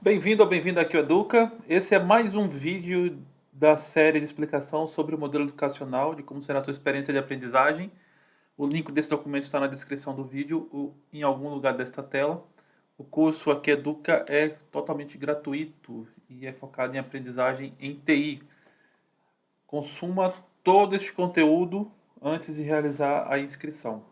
Bem-vindo ou bem-vinda aqui ao Educa. Esse é mais um vídeo da série de explicação sobre o modelo educacional, de como será a sua experiência de aprendizagem. O link desse documento está na descrição do vídeo, ou em algum lugar desta tela. O curso aqui Educa é totalmente gratuito e é focado em aprendizagem em TI. Consuma todo este conteúdo antes de realizar a inscrição.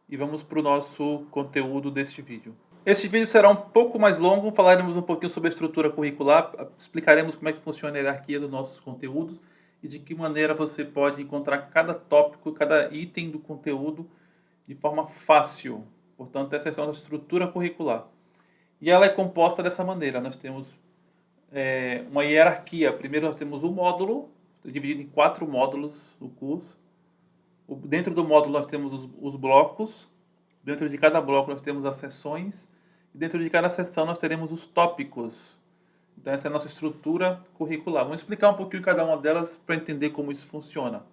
E vamos para o nosso conteúdo deste vídeo. Este vídeo será um pouco mais longo, falaremos um pouquinho sobre a estrutura curricular, explicaremos como é que funciona a hierarquia dos nossos conteúdos e de que maneira você pode encontrar cada tópico, cada item do conteúdo de forma fácil. Portanto, essa é a nossa estrutura curricular. E ela é composta dessa maneira, nós temos uma hierarquia. Primeiro nós temos o módulo, dividido em 4 módulos o curso. Dentro do módulo nós temos os blocos, dentro de cada bloco nós temos as seções, e dentro de cada seção nós teremos os tópicos. Então essa é a nossa estrutura curricular. Vamos explicar um pouquinho cada uma delas para entender como isso funciona.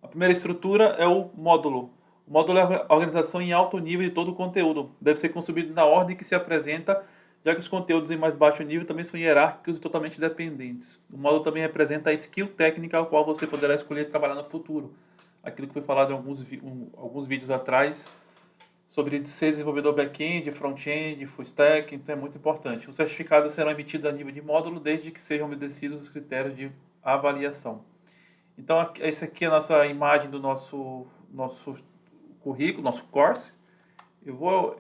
A primeira estrutura é o módulo. O módulo é a organização em alto nível de todo o conteúdo. Deve ser consumido na ordem que se apresenta, já que os conteúdos em mais baixo nível também são hierárquicos e totalmente dependentes. O módulo também representa a skill técnica ao qual você poderá escolher trabalhar no futuro. Aquilo que foi falado em alguns vídeos atrás, sobre ser desenvolvedor back-end, front-end, full stack, então é muito importante. Os certificados serão emitidos a nível de módulo, desde que sejam obedecidos os critérios de avaliação. Então, essa aqui é a nossa imagem do nosso currículo, nosso course. Eu vou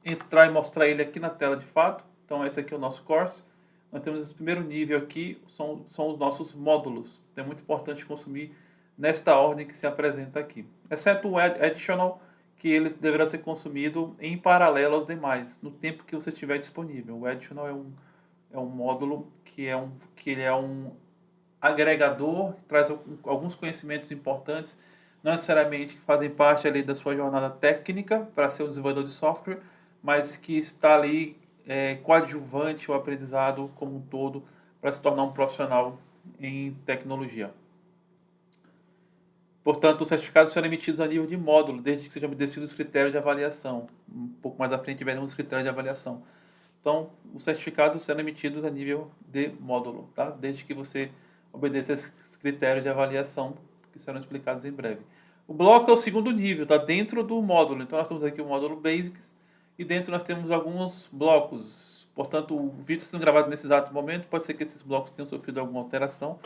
entrar e mostrar ele aqui na tela de fato. Então, esse aqui é o nosso course. Nós temos esse primeiro nível aqui, são os nossos módulos. Então, é muito importante consumir nesta ordem que se apresenta aqui. Exceto o additional, que ele deverá ser consumido em paralelo aos demais, no tempo que você tiver disponível. O additional é um módulo que ele é um agregador, que traz alguns conhecimentos importantes, não necessariamente que fazem parte ali da sua jornada técnica para ser um desenvolvedor de software, mas que está ali coadjuvante ao aprendizado como um todo para se tornar um profissional em tecnologia. Portanto, os certificados serão emitidos a nível de módulo, desde que sejam obedecidos os critérios de avaliação. Um pouco mais à frente veremos os critérios de avaliação. Então, os certificados serão emitidos a nível de módulo, tá? Desde que você obedeça esses critérios de avaliação que serão explicados em breve. O bloco é o segundo nível, está dentro do módulo. Então, nós temos aqui o módulo Basics e dentro nós temos alguns blocos. Portanto, o vídeo sendo gravado nesse exato momento, pode ser que esses blocos tenham sofrido alguma alteração.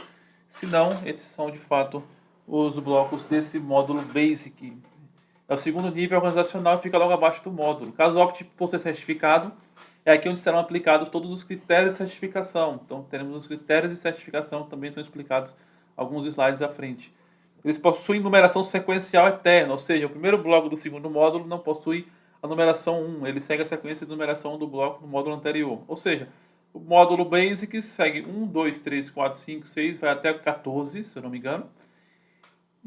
Se não, esses são de fato os blocos desse módulo Basic. É o segundo nível organizacional e fica logo abaixo do módulo. Caso opte por ser certificado, é aqui onde serão aplicados todos os critérios de certificação. Então, teremos os critérios de certificação, também são explicados alguns slides à frente. Eles possuem numeração sequencial eterna, ou seja, o primeiro bloco do segundo módulo não possui a numeração 1, ele segue a sequência de numeração do bloco do módulo anterior. Ou seja, o módulo Basic segue 1, 2, 3, 4, 5, 6, vai até 14, se eu não me engano.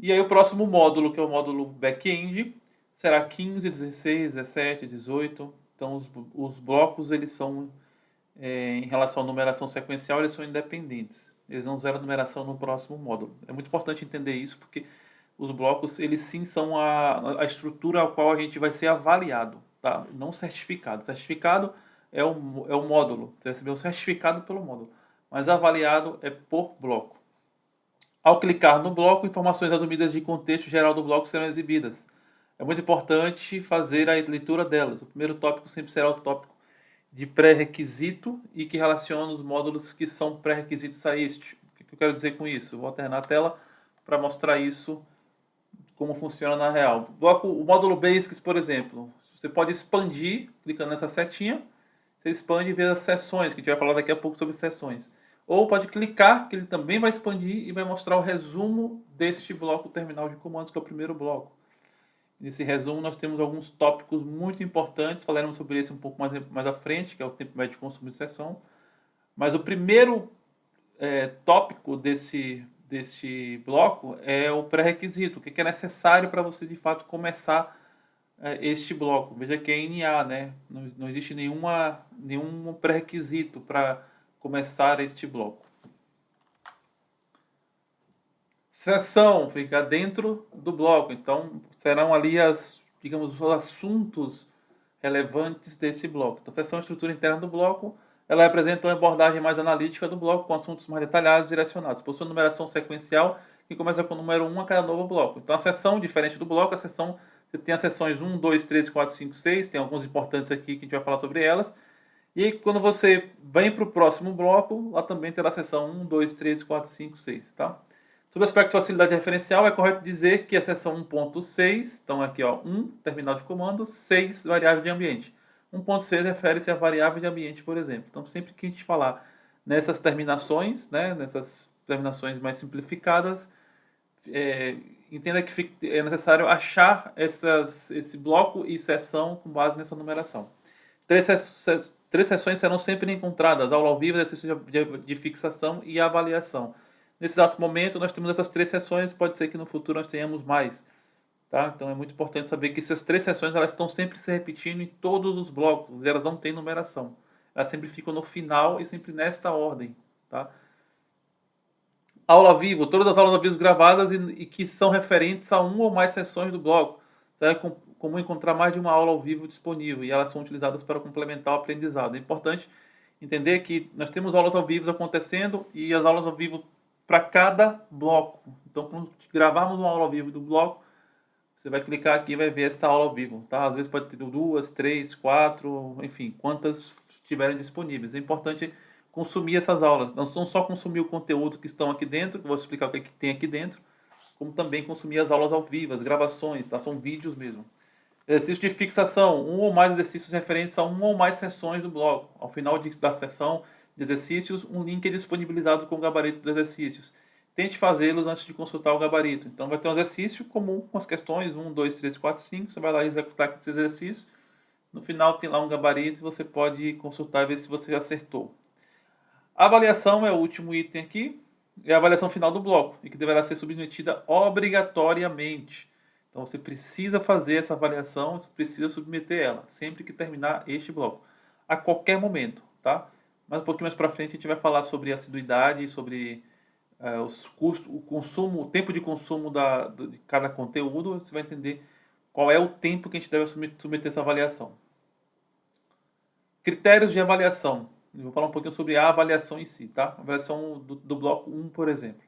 E aí o próximo módulo, que é o módulo Back-end, será 15, 16, 17, 18. Então os blocos, eles são, em relação à numeração sequencial, eles são independentes. Eles não zeram a numeração no próximo módulo. É muito importante entender isso, porque os blocos, eles sim são a estrutura ao qual a gente vai ser avaliado, tá? Não certificado. Certificado é o módulo. Você recebeu um certificado pelo módulo. Mas avaliado é por bloco. Ao clicar no bloco, informações resumidas de contexto geral do bloco serão exibidas. É muito importante fazer a leitura delas. O primeiro tópico sempre será o tópico de pré-requisito e que relaciona os módulos que são pré-requisitos a este. O que eu quero dizer com isso? Eu vou alternar a tela para mostrar isso, como funciona na real. O módulo Basics, por exemplo, você pode expandir, clicando nessa setinha, você expande e vê as seções, que a gente vai falar daqui a pouco sobre seções. Ou pode clicar, que ele também vai expandir e vai mostrar o resumo deste bloco terminal de comandos, que é o primeiro bloco. Nesse resumo nós temos alguns tópicos muito importantes, falaremos sobre esse um pouco mais à frente, que é o tempo médio de consumo de sessão. Mas o primeiro tópico deste bloco é o pré-requisito, o que é necessário para você de fato começar este bloco. Veja que é NA, né? Não existe nenhum pré-requisito para começar este bloco. Seção fica dentro do bloco, então serão ali digamos, os assuntos relevantes desse bloco. Então, a seção estrutura interna do bloco, ela representa uma abordagem mais analítica do bloco, com assuntos mais detalhados e direcionados. Possui uma numeração sequencial que começa com o número 1 a cada novo bloco. Então, a seção, diferente do bloco, você tem as seções 1, 2, 3, 4, 5, 6, tem alguns importantes aqui que a gente vai falar sobre elas. E aí, quando você vem para o próximo bloco, lá também terá a seção 1, 2, 3, 4, 5, 6, tá? Sobre o aspecto de facilidade referencial, é correto dizer que a seção 1.6, então aqui ó, 1, terminal de comando, 6, variável de ambiente. 1.6 refere-se a variável de ambiente, por exemplo. Então, sempre que a gente falar nessas terminações, né, nessas terminações mais simplificadas, entenda que é necessário achar esse bloco e seção com base nessa numeração. Três sessões serão sempre encontradas: aula ao vivo, exercício de fixação e avaliação. Nesse exato momento, nós temos essas 3 sessões, pode ser que no futuro nós tenhamos mais. Tá? Então é muito importante saber que essas 3 sessões elas estão sempre se repetindo em todos os blocos, elas não têm numeração. Elas sempre ficam no final e sempre nesta ordem. Tá? Aula ao vivo, todas as aulas ao vivo gravadas e que são referentes a uma ou mais sessões do bloco. É comum encontrar mais de uma aula ao vivo disponível e elas são utilizadas para complementar o aprendizado. É importante entender que nós temos aulas ao vivo acontecendo e as aulas ao vivo para cada bloco. Então, quando gravarmos uma aula ao vivo do bloco, você vai clicar aqui e vai ver essa aula ao vivo. Tá? Às vezes pode ter 2, 3, 4, enfim, quantas estiverem disponíveis. É importante consumir essas aulas. Não só consumir o conteúdo que estão aqui dentro, que eu vou explicar o que tem aqui dentro, como também consumir as aulas ao vivo, as gravações, tá? São vídeos mesmo. Exercício de fixação, um ou mais exercícios referentes a uma ou mais sessões do bloco. Ao final da sessão de exercícios, um link é disponibilizado com o gabarito dos exercícios. Tente fazê-los antes de consultar o gabarito. Então vai ter um exercício comum com as questões 1, 2, 3, 4, 5. Você vai lá executar esses exercícios. No final tem lá um gabarito e você pode consultar e ver se você acertou. A avaliação é o último item aqui. É a avaliação final do bloco e que deverá ser submetida obrigatoriamente. Então você precisa fazer essa avaliação, você precisa submeter ela sempre que terminar este bloco, a qualquer momento, tá? Mas um pouquinho mais para frente a gente vai falar sobre assiduidade, sobre os custos, o consumo, o tempo de consumo de cada conteúdo. Você vai entender qual é o tempo que a gente deve submeter essa avaliação. Critérios de avaliação. Eu vou falar um pouquinho sobre a avaliação em si, tá? A avaliação do bloco 1, por exemplo.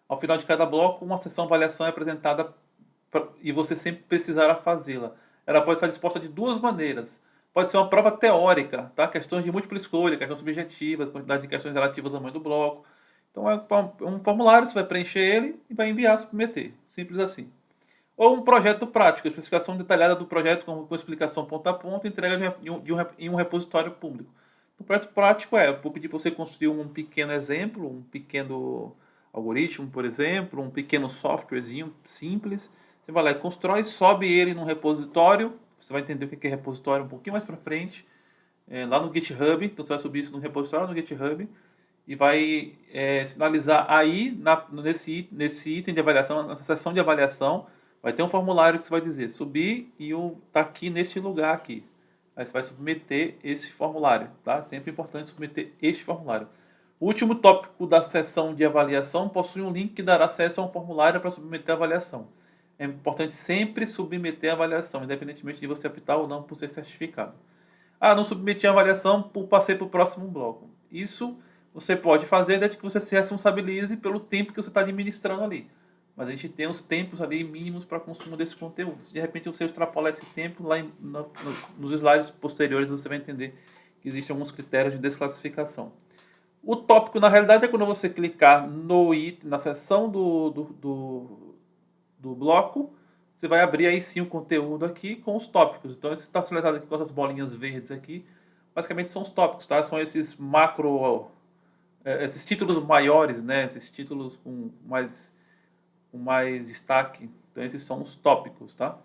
Ao final de cada bloco, uma sessão de avaliação é apresentada e você sempre precisará fazê-la. Ela pode estar disposta de 2 maneiras. Pode ser uma prova teórica, tá? Questões de múltipla escolha, questões subjetivas, quantidade de questões relativas ao tamanho do bloco. Então é um formulário, você vai preencher ele e vai enviar, submeter. Simples assim. Ou um projeto prático, especificação detalhada do projeto com explicação ponto a ponto, entrega em um repositório público. O projeto prático eu vou pedir para você construir um pequeno exemplo, um pequeno algoritmo, por exemplo, um pequeno softwarezinho simples. Você vai lá e constrói, sobe ele num repositório. Você vai entender o que é repositório um pouquinho mais para frente, lá no GitHub. Então você vai subir isso no repositório no GitHub e vai sinalizar aí nesse item de avaliação, nessa seção de avaliação, vai ter um formulário que você vai dizer subir e tá aqui neste lugar aqui. Aí você vai submeter esse formulário, tá? Sempre importante submeter este formulário. O último tópico da sessão de avaliação possui um link que dará acesso a um formulário para submeter a avaliação. É importante sempre submeter a avaliação, independentemente de você optar ou não por ser certificado. Não submeti a avaliação, passei para o próximo bloco. Isso você pode fazer desde que você se responsabilize pelo tempo que você está administrando ali. Mas a gente tem os tempos ali mínimos para consumo desse conteúdo. Se de repente você extrapolar esse tempo, lá nos slides posteriores você vai entender que existem alguns critérios de desclassificação. O tópico, na realidade, é quando você clicar no item, na seção do bloco, você vai abrir aí sim o conteúdo aqui com os tópicos. Então, esse está selecionado aqui com essas bolinhas verdes aqui. Basicamente são os tópicos, tá? São esses esses títulos maiores, né? Esses títulos com mais destaque. Então, esses são os tópicos, tá?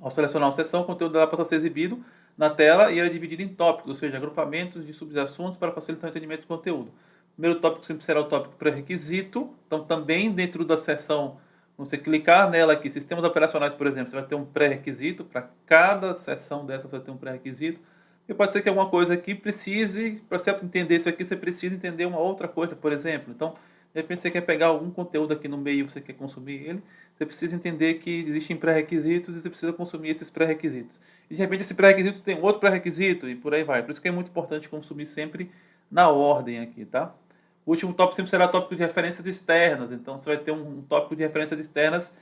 Ao selecionar uma seção, o conteúdo dela passa a ser exibido na tela e ele é dividido em tópicos, ou seja, agrupamentos de subassuntos para facilitar o entendimento do conteúdo. O primeiro tópico sempre será o tópico pré-requisito. Então, também dentro da seção, quando você clicar nela aqui, sistemas operacionais, por exemplo, você vai ter um pré-requisito. Para cada seção dessa, você vai ter um pré-requisito. E pode ser que alguma coisa aqui precise, para você entender isso aqui, você precisa entender uma outra coisa, por exemplo. Então, De repente você quer pegar algum conteúdo aqui no meio, você quer consumir ele, você precisa entender que existem pré-requisitos e você precisa consumir esses pré-requisitos. E de repente esse pré-requisito tem outro pré-requisito e por aí vai. Por isso que é muito importante consumir sempre na ordem aqui, tá? O último tópico sempre será tópico de referências externas, então você vai ter um tópico de referências externas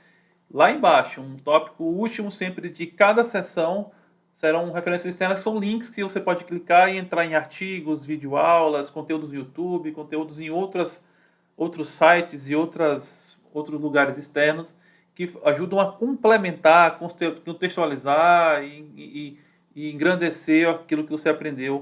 lá embaixo. Um tópico último sempre de cada sessão serão referências externas que são links que você pode clicar e entrar em artigos, videoaulas, conteúdos no YouTube, conteúdos em outros sites e outros lugares externos que ajudam a complementar, contextualizar e engrandecer aquilo que você aprendeu